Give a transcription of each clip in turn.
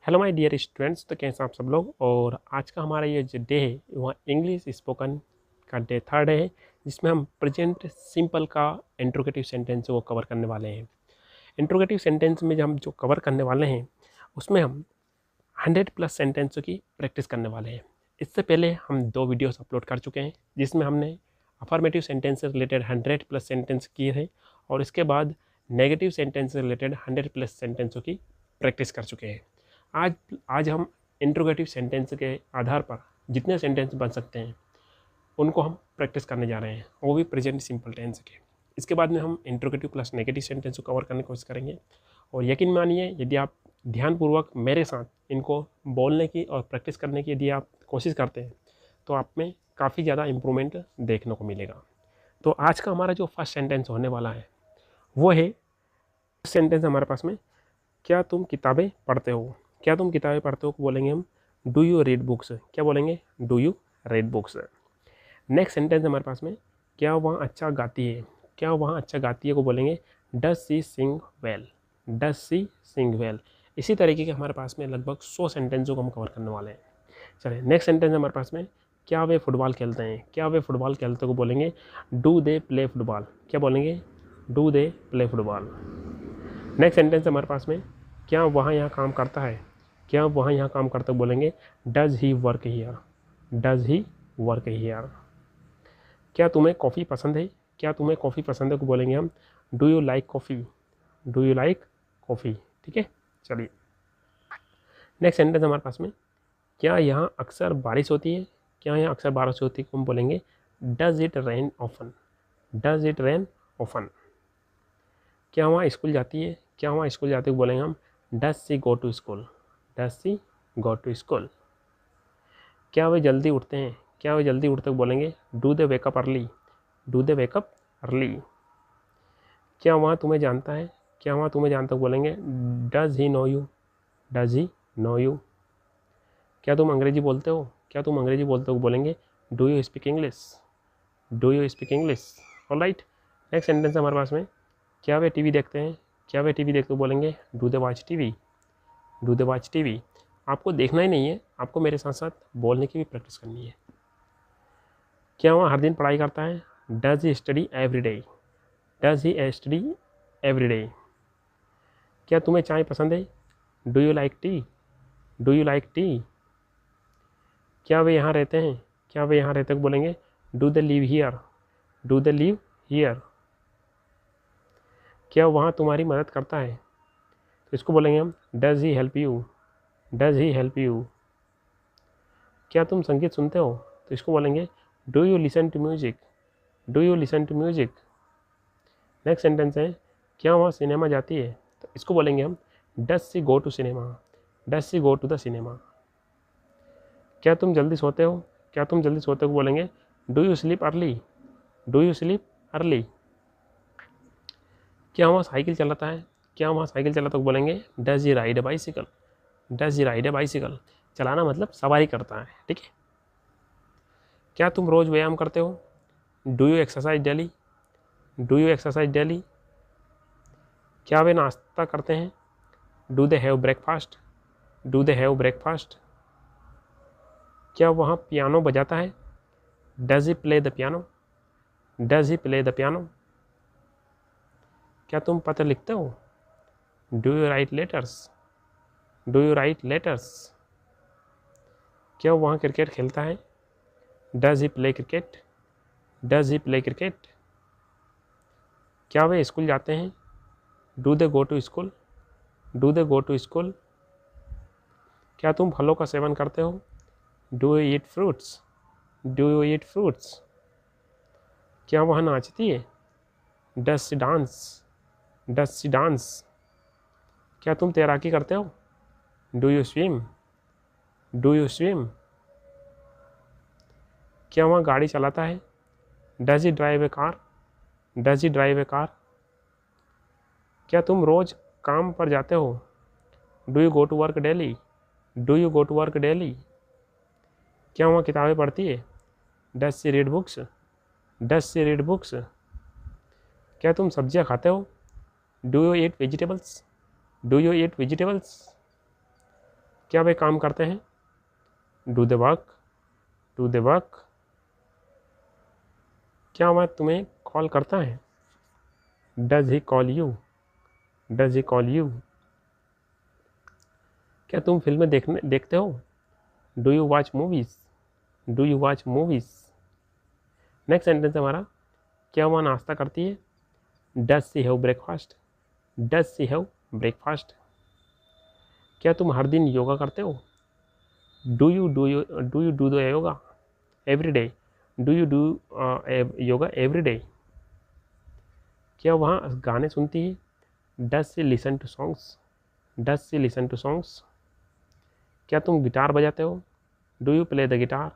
Hello my dear students. तो कैसे हैं आप सब लोग। और आज का हमारा ये जो डे है वह इंग्लिश स्पोकन का डे 3 है, जिसमें हम प्रेजेंट सिंपल का इंट्रोगेटिव सेंटेंस वो कवर करने वाले हैं। इंट्रोगेटिव सेंटेंस में जो हम कवर करने वाले हैं उसमें हम 100+ सेंटेंसों की प्रैक्टिस करने वाले हैं। इससे पहले हम 2 वीडियोस अपलोड कर चुके हैं, जिसमें हमने अफर्मेटिव सेंटेंस से रिलेटेड 100+ सेंटेंस किए थे और इसके बाद नेगेटिव सेंटेंस से रिलेटेड 100+ सेंटेंसों की प्रैक्टिस कर चुके हैं। आज आज हम इंट्रोगेटिव सेंटेंस के आधार पर जितने सेंटेंस बन सकते हैं उनको हम प्रैक्टिस करने जा रहे हैं, वो भी प्रेजेंट सिंपल टेंस के। इसके बाद में हम इंट्रोगेटिव प्लस नेगेटिव सेंटेंस को कवर करने की कोशिश करेंगे। और यकीन मानिए, यदि आप ध्यानपूर्वक मेरे साथ इनको बोलने की और प्रैक्टिस करने की यदि आप कोशिश करते हैं तो आप में काफ़ी ज़्यादा इम्प्रूवमेंट देखने को मिलेगा। तो आज का हमारा जो फर्स्ट सेंटेंस होने वाला है वो है, सेंटेंस हमारे पास में, क्या तुम किताबें पढ़ते हो। क्या तुम किताबें पढ़ते हो को बोलेंगे हम डू यू रीड बुक्स। क्या बोलेंगे? Do you read books. Next sentence हमारे पास में, क्या वह अच्छा गाती है। क्या वह अच्छा गाती है को बोलेंगे does she Singh well. Does she Singh well. इसी तरीके के हमारे पास में लगभग 100 सेंटेंसों को हम कवर करने वाले हैं। चलिए नेक्स्ट सेंटेंस हमारे पास में, क्या वे फुटबॉल खेलते हैं। क्या वे फुटबॉल खेलते को बोलेंगे डू दे प्ले फुटबॉल। क्या बोलेंगे? Do they play football. Next sentence हमारे पास में, क्या वह यहाँ काम करता है। क्या वह यहाँ काम करता बोलेंगे does he work here. Does he work here. क्या तुम्हें कॉफ़ी पसंद है। क्या तुम्हें कॉफ़ी पसंद है को बोलेंगे हम do you like coffee. Do you like coffee. ठीक है, चलिए नेक्स्ट सेंटेंस हमारे पास में, क्या यहाँ अक्सर बारिश होती है। क्या यहाँ अक्सर बारिश होती है को हम बोलेंगे does it rain often. Does it rain often. क्या वहाँ स्कूल जाती है। क्या वहाँ स्कूल जाते को बोलेंगे हम does she go to school. Does she go to school. क्या वे जल्दी उठते हैं। क्या वे जल्दी उठते बोलेंगे do they wake up early. Do they wake up early. क्या वहाँ तुम्हें जानता है। क्या वहाँ तुम्हें जानता बोलेंगे does he know you. Does he know you. क्या तुम अंग्रेजी बोलते हो। क्या तुम अंग्रेजी बोलते हो बोलेंगे do you speak English. Do you speak English. Alright, next sentence हमारे पास में, क्या वे टीवी देखते हैं। क्या वे टीवी देखते हो बोलेंगे do they watch TV. Do they watch TV. आपको देखना ही नहीं है, आपको मेरे साथ साथ बोलने की भी प्रैक्टिस करनी है। क्या वह हर दिन पढ़ाई करता है। Does he study every does he study every day. क्या तुम्हें चाय पसंद है। Do you like T. Do you like T. क्या वे यहाँ रहते हैं। क्या वे यहाँ रहते बोलेंगे do they live here. Do they live here. क्या वहाँ तुम्हारी मदद करता है तो इसको बोलेंगे हम does he help you. Does he help you. क्या तुम संगीत सुनते हो तो इसको बोलेंगे do you listen to music. Do you listen to music. Next sentence है, क्या वहाँ सिनेमा जाती है तो इसको बोलेंगे हम does she go to cinema. Does she go to the cinema. क्या तुम जल्दी सोते हो। क्या तुम जल्दी सोते हो बोलेंगे do you sleep early. Do you sleep early. क्या वहाँ साइकिल चलाता है। क्या वहाँ साइकिल चलाता है बोलेंगे does he ride A bicycle. Does he ride A bicycle. चलाना मतलब सवारी करता है। ठीक है। क्या तुम रोज़ व्यायाम करते हो। Do you exercise daily. Do you exercise daily. क्या वे नाश्ता करते हैं। Do they have breakfast. Do they have breakfast. क्या वहाँ पियानो बजाता है। Does he play the piano. Does he play the piano. क्या तुम पत्र लिखते हो। Do you write letters. Do you write letters. क्या वहाँ क्रिकेट खेलता है। Does he play cricket. Does he play cricket. क्या वे स्कूल जाते हैं। Do they go to school. Do they go to school. क्या तुम फलों का सेवन करते हो। Do you eat fruits. Do you eat fruits. क्या वह नाचती है। Does she dance. Does she dance. क्या तुम तैराकी करते हो। Do you swim. Do you swim. क्या वह गाड़ी चलाता है। Does he drive a car. Does he drive a car. क्या तुम रोज़ काम पर जाते हो। Do you go to work daily. Do you go to work daily. क्या वह किताबें पढ़ती है। Does she read books. Does she read books. क्या तुम सब्जियां खाते हो। Do you eat vegetables. Do you eat vegetables. क्या वे काम करते हैं? Do they work, do they work. क्या वह तुम्हें कॉल करता है? Does he call you, does he call you. क्या तुम फिल्में देखते हो? Do you watch movies, do you watch movies. Next sentence हमारा, क्या वह नाश्ता करती है? Does she have breakfast, does she have breakfast. क्या तुम हर दिन योगा करते हो? Do you do the yoga every do you do yoga every day वहाँ गाने सुनती है? Does she listen to songs, does she listen to songs. क्या तुम गिटार बजाते हो? Do you play the guitar,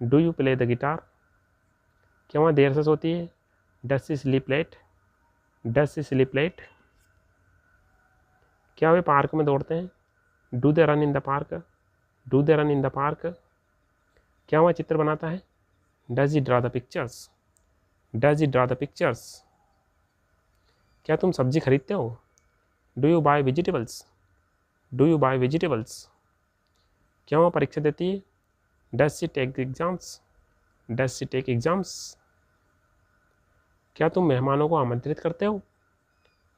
do you play the guitar. क्या वहाँ देर से सोती है? Does she sleep late, does she sleep late. क्या वे पार्क में दौड़ते हैं? Do they run in the park, do they run in the park. क्या वह चित्र बनाता है? Does he draw the pictures, does he draw the pictures. क्या तुम सब्जी खरीदते हो? Do you buy vegetables, do you buy vegetables. क्या वह परीक्षा देती है? Does she take exams, does she take exams. क्या तुम मेहमानों को आमंत्रित करते हो?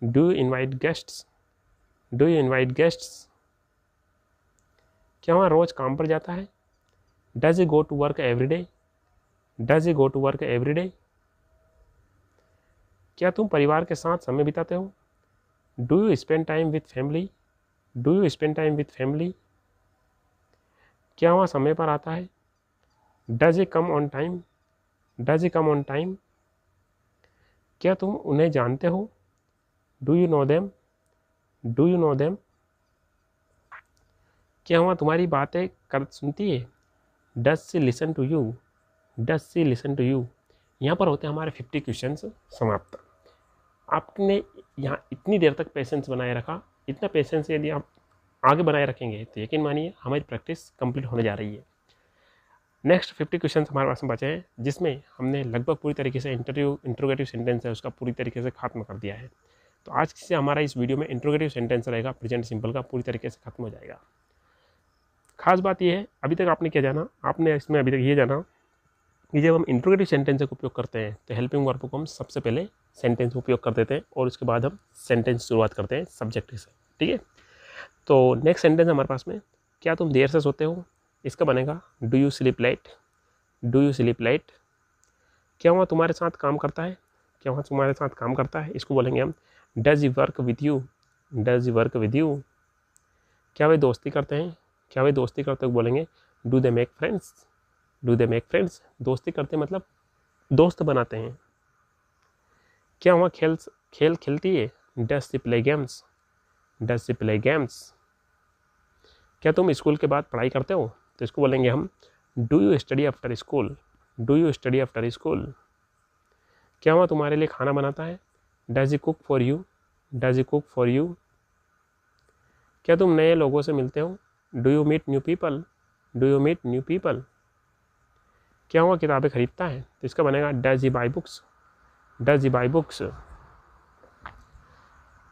Do you invite guests, do you invite guests. क्या वह रोज काम पर जाता है? Does he go to work every does he go to work every day तुम परिवार के साथ समय बिताते हो? Do you spend time with family, do you spend time with family. क्या वह समय पर आता है? Does he come on time, does he come on time. क्या तुम उन्हें जानते हो? Do you know them, do you know them. क्या वह तुम्हारी बातें कर सुनती है? Does she listen to you, does she listen to you. यहाँ पर होते हैं हमारे 50 क्वेश्चंस समाप्त। आपने यहाँ इतनी देर तक पेशेंस बनाए रखा, इतना पेशेंस यदि आप आगे बनाए रखेंगे तो यकीन मानिए हमारी प्रैक्टिस कंप्लीट होने जा रही है। नेक्स्ट 50 क्वेश्चन हमारे पास में बचे हैं, जिसमें हमने लगभग पूरी तरीके से इंट्रोगेटिव सेंटेंस है उसका पूरी तरीके से खत्म कर दिया है। तो आज से हमारा इस वीडियो में इंट्रोगेटिव सेंटेंस रहेगा, प्रेजेंट सिंपल का पूरी तरीके से खत्म हो जाएगा। खास बात यह है, अभी तक आपने क्या जाना, आपने इसमें अभी तक ये जाना कि जब हम इंट्रोगेटिव सेंटेंस का उपयोग करते हैं तो हेल्पिंग वर्ब को हम सबसे पहले सेंटेंस उपयोग कर देते हैं और उसके बाद हम सेंटेंस शुरुआत करते हैं सब्जेक्ट से। ठीक है, तो नेक्स्ट सेंटेंस हमारे पास में, क्या तुम देर से सोते हो? इसका बनेगा do you sleep late, do you sleep late. क्या वह तुम्हारे साथ काम करता है? क्या वह तुम्हारे साथ काम करता है? इसको बोलेंगे हम does he work with you, does he work with you. क्या वे दोस्ती करते हैं? क्या वे दोस्ती करते हो? बोलेंगे do they make friends, do they make friends. दोस्ती करते मतलब दोस्त बनाते हैं। क्या वह खेल खेलती है? Does C play games, does C play games. क्या तुम स्कूल के बाद पढ़ाई करते हो? तो इसको बोलेंगे हम do you study after school, do you study after school. क्या वह तुम्हारे लिए खाना बनाता है? Does he cook for you, does he cook for you. क्या तुम नए लोगों से मिलते हो? Do you meet new people, do you meet new people. क्या वह किताबें खरीदता है? तो इसका बनेगा does he buy books, does he buy books.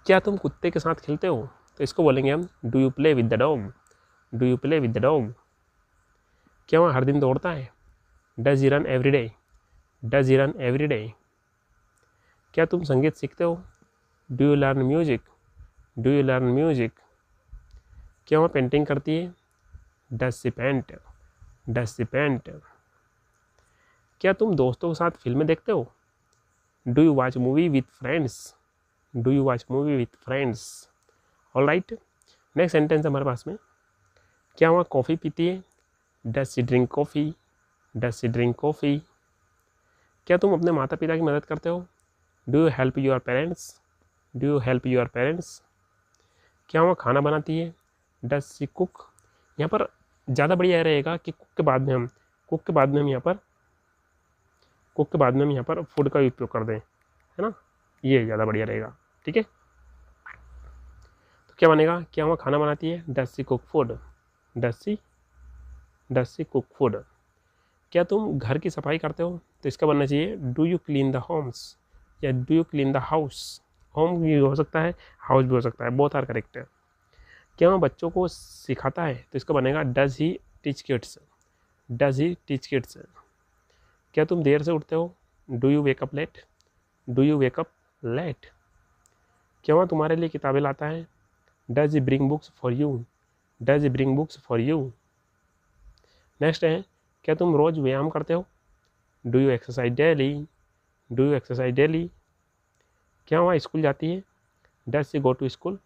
क्या तुम कुत्ते के साथ खेलते हो? तो इसको बोलेंगे हम do you play with the dog, do you play with the dog. क्या वह हर दिन दौड़ता है? Does he run every does he run every day तुम संगीत सीखते हो? Do you learn music, do you learn music. क्या वह पेंटिंग करती है? Does she paint, does she paint. क्या तुम दोस्तों के साथ फिल्में देखते हो? Do you watch movie with friends, do you watch movie with friends. All right, next sentence हमारे पास में, क्या वह कॉफ़ी पीती है? Does C drink coffee, does she drink coffee. क्या तुम अपने माता पिता की मदद करते हो? Do you help your parents, do you help your parents. क्या वह खाना बनाती है? Does C cook. यहाँ पर ज़्यादा बढ़िया रहेगा कि कुक के बाद में हम यहाँ पर फूड का उपयोग कर दें, है ना, ये ज़्यादा बढ़िया रहेगा। ठीक है, तो क्या बनेगा? क्या वह खाना बनाती है? Does C cook food, does she cook food. क्या तुम घर की सफाई करते हो? तो इसका बनना चाहिए do you clean the homes या do you clean the house. Home भी हो सकता है, हाउस भी हो सकता है, बोथ आर करेक्ट। क्या वह बच्चों को सिखाता है? तो इसका बनेगा does he teach kids, does he teach kids. क्या तुम देर से उठते हो? Do you wake up late, do you wake up late. क्या वह तुम्हारे लिए किताबें लाता है? Does he bring books for you, does he bring books for you. Next है, क्या तुम रोज़ व्यायाम करते हो? Do you exercise daily, do you exercise daily. क्या वह स्कूल जाती है? Does she go to school,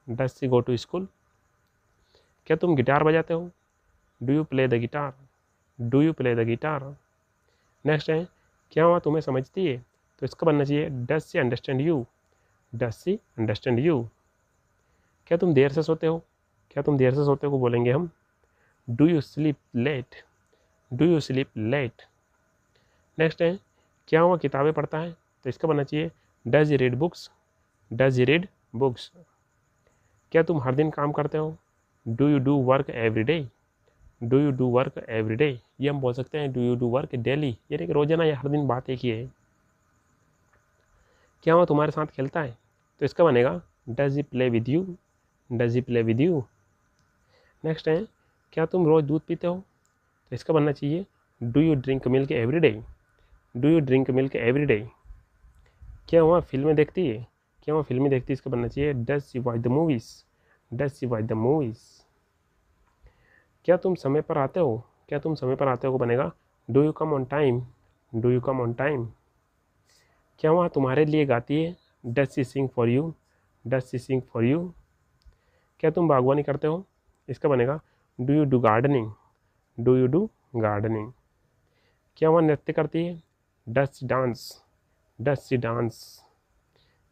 does she go to school. क्या तुम गिटार बजाते हो? Do you play the guitar, do you play the guitar. Next है, क्या वह तुम्हें समझती है? तो इसका बनना चाहिए does she understand you, does C understand you. क्या तुम देर से सोते हो? क्या तुम देर से सोते हो को बोलेंगे हम do you sleep late, do you sleep late. Next है, क्या वह किताबें पढ़ता है? तो इसका बनना चाहिए does he read books, does he read books. क्या तुम हर दिन काम करते हो? Do you do work every do you do work every day. ये हम बोल सकते हैं do you do work daily, यानी कि रोजाना या हर दिन बात एक ही है। क्या वह तुम्हारे साथ खेलता है? तो इसका बनेगा does he play with you, does he play with you. Next है, क्या तुम रोज़ दूध पीते हो? तो इसका बनना चाहिए do you drink milk every do you drink milk every day वह फिल्में देखती है? क्या वह फिल्में देखती है? इसका बनना चाहिए does she watch the movies, does she watch the movies. क्या तुम समय पर आते हो? क्या तुम समय पर आते हो को बनेगा do you come on time, do you come on time. क्या वह तुम्हारे लिए गाती है? Does she sing for you, does she sing for you. क्या तुम बागवानी करते हो? इसका बनेगा do you do gardening, do you do gardening. क्या वह नृत्य करती है? Does she dance, does she dance.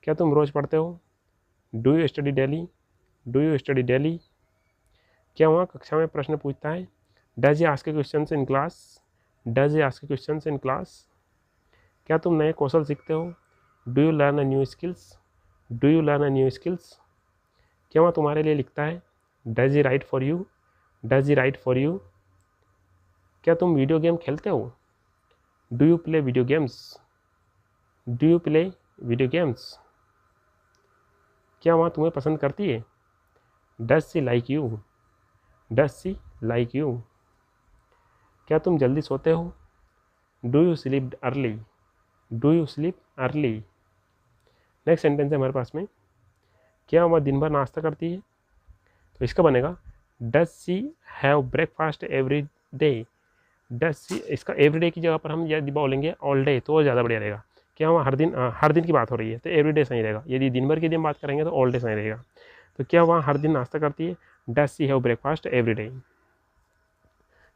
क्या तुम रोज़ पढ़ते हो? Do you study daily, do you study daily. क्या वह कक्षा में प्रश्न पूछता है? Does he ask question in class, does he ask question in class. क्या तुम नए कौशल सीखते हो? Do you learn a new skills, do you learn a new skills. क्या वह तुम्हारे लिए लिखता है? Does he right for you, does he right for you. क्या तुम वीडियो गेम खेलते हो? Do you play video games, do you play video games. क्या वह तुम्हें पसंद करती है? Does C like you, does C like you. क्या तुम जल्दी सोते हो? Do you sleep early, do you sleep early. Next sentence है हमारे पास में, क्या वह दिन भर नाश्ता करती है? तो इसका बनेगा does she have breakfast every does सी। इसका एवरी डे की जगह पर हम यदि बोलेंगे ऑल डे तो ज़्यादा बढ़िया रहेगा। क्या वह हर दिन की बात हो रही है तो एवरी डे सही रहेगा, यदि दिन भर की दिन बात करेंगे तो ऑल डे सही रहेगा। तो क्या वह हर दिन नाश्ता करती है? Does she have breakfast every day.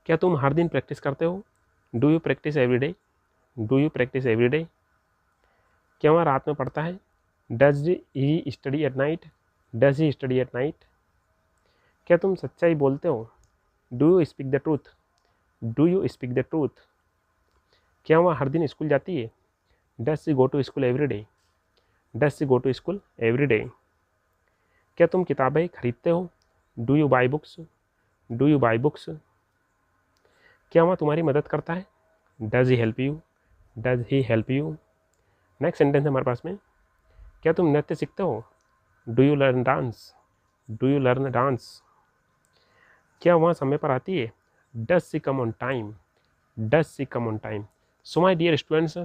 क्या तुम हर दिन प्रैक्टिस करते हो? Do you practice every do you practice every day वह रात में पढ़ता है? Does he study at night, does he study at night. क्या तुम सच्चाई बोलते हो? Do you speak the truth, do you speak the truth. क्या वह हर दिन स्कूल जाती है? Does she go to school every does she go to school every day तुम किताबें खरीदते हो? Do you buy books, do you buy books. क्या वह तुम्हारी मदद करता है? Does he help you, does he help you. Next sentence है हमारे पास में, क्या तुम नृत्य सीखते हो? Do you learn dance, do you learn dance. क्या वह समय पर आती है? Does she come on time, does she come on time. So my dear students,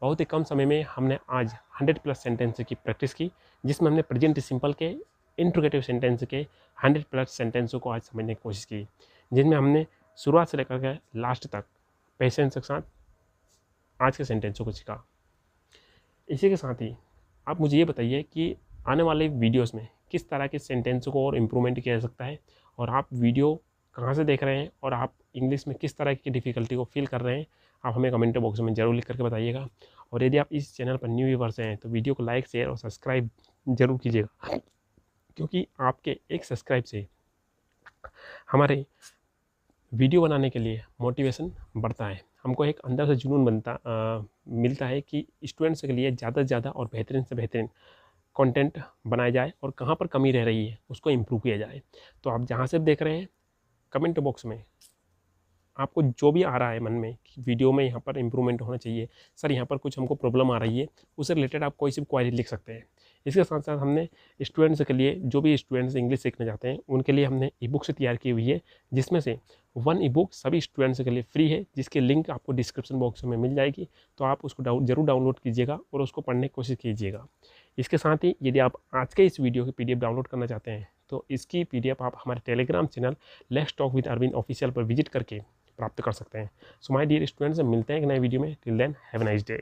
बहुत ही कम समय में हमने आज 100+ सेंटेंस की प्रैक्टिस की, जिसमें हमने प्रेजेंट सिंपल के इंट्रोगेटिव सेंटेंस के 100+ सेंटेंसों को आज समझने की कोशिश की, जिनमें हमने शुरुआत से लेकर के लास्ट तक पेशेंस के साथ आज के सेंटेंसों को सीखा। इसी के साथ ही आप मुझे ये बताइए कि आने वाले वीडियोस में किस तरह के सेंटेंसों को और इम्प्रूवमेंट किया जा सकता है, और आप वीडियो कहाँ से देख रहे हैं और आप इंग्लिश में किस तरह की डिफ़िकल्टी को फील कर रहे हैं, आप हमें कमेंट बॉक्स में ज़रूर लिख करके बताइएगा। और यदि आप इस चैनल पर न्यू व्यूअर्स हैं तो वीडियो को लाइक, शेयर और सब्सक्राइब ज़रूर कीजिएगा, क्योंकि आपके एक सब्सक्राइब से हमारे वीडियो बनाने के लिए मोटिवेशन बढ़ता है, हमको एक अंदर से जुनून मिलता है कि स्टूडेंट्स के लिए ज़्यादा से ज़्यादा और बेहतरीन से बेहतरीन कंटेंट बनाया जाए और कहाँ पर कमी रह रही है उसको इम्प्रूव किया जाए। तो आप जहाँ से देख रहे हैं कमेंट बॉक्स में आपको जो भी आ रहा है मन में कि वीडियो में यहाँ पर इम्प्रूवमेंट होना चाहिए, सर यहाँ पर कुछ हमको प्रॉब्लम आ रही है, उससे रिलेटेड आप कोई सी क्वारी लिख सकते हैं। इसके साथ साथ हमने स्टूडेंट्स के लिए, जो भी स्टूडेंट्स इंग्लिश सीखना चाहते हैं उनके लिए हमने ई बुक्स तैयार की हुई है, जिसमें से 1 ई बुक सभी स्टूडेंट्स के लिए फ्री है, जिसकी लिंक आपको डिस्क्रिप्शन बॉक्स में मिल जाएगी। तो आप उसको जरूर डाउनलोड कीजिएगा और उसको पढ़ने की कोशिश कीजिएगा। इसके साथ ही यदि आप आज के इस वीडियो की PDF डाउनलोड करना चाहते हैं तो इसकी PDF आप हमारे Telegram channel let's talk with Arvind official पर विजिट करके प्राप्त कर सकते हैं। सो माय डियर स्टूडेंट्स, मिलते हैं एक नए वीडियो में। Till then have a nice day.